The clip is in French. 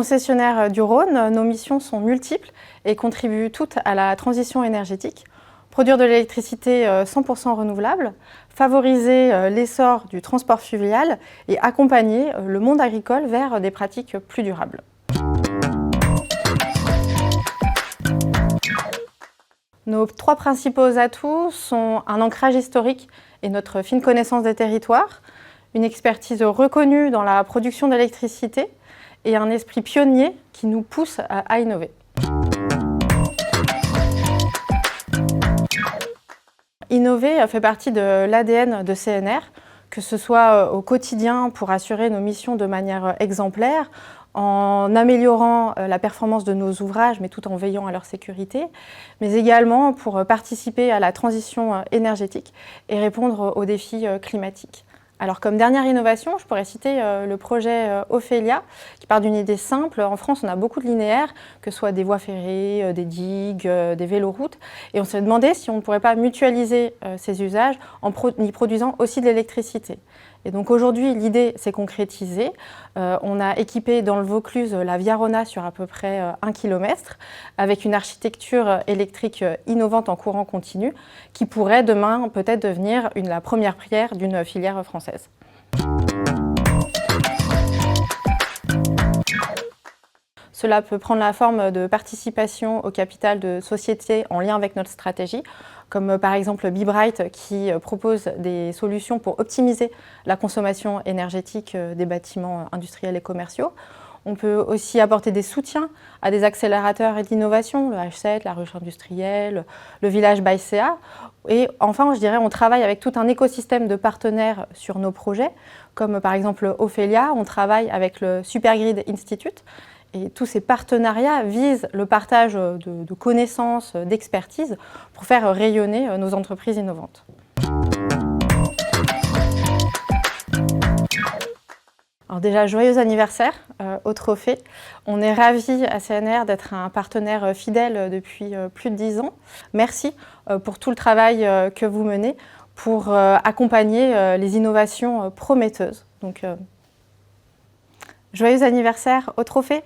Concessionnaire du Rhône, nos missions sont multiples et contribuent toutes à la transition énergétique. Produire de l'électricité 100% renouvelable, favoriser l'essor du transport fluvial et accompagner le monde agricole vers des pratiques plus durables. Nos trois principaux atouts sont un ancrage historique et notre fine connaissance des territoires, une expertise reconnue dans la production d'électricité et un esprit pionnier qui nous pousse à innover. Innover fait partie de l'ADN de CNR, que ce soit au quotidien pour assurer nos missions de manière exemplaire, en améliorant la performance de nos ouvrages, mais tout en veillant à leur sécurité, mais également pour participer à la transition énergétique et répondre aux défis climatiques. Alors comme dernière innovation, je pourrais citer le projet Ophélia, qui part d'une idée simple. En France, on a beaucoup de linéaires, que ce soit des voies ferrées, des digues, des véloroutes. Et on s'est demandé si on ne pourrait pas mutualiser ces usages en y produisant aussi de l'électricité. Et donc aujourd'hui, l'idée s'est concrétisée. On a équipé dans le Vaucluse la Via Rhôna sur à peu près 1 km, avec une architecture électrique innovante en courant continu, qui pourrait demain peut-être devenir la première pierre d'une filière française. Cela peut prendre la forme de participation au capital de sociétés en lien avec notre stratégie, comme par exemple Be-Bright qui propose des solutions pour optimiser la consommation énergétique des bâtiments industriels et commerciaux. On peut aussi apporter des soutiens à des accélérateurs et d'innovation, le H7, la ruche industrielle, le village Baïséa. Et enfin, je dirais, on travaille avec tout un écosystème de partenaires sur nos projets, comme par exemple Ophélia, on travaille avec le Supergrid Institute. Et tous ces partenariats visent le partage de connaissances, d'expertise pour faire rayonner nos entreprises innovantes. Alors déjà, joyeux anniversaire au Trophée. On est ravis à CNR d'être un partenaire fidèle depuis plus de 10 ans. Merci pour tout le travail que vous menez pour accompagner les innovations prometteuses. Donc, joyeux anniversaire au Trophée.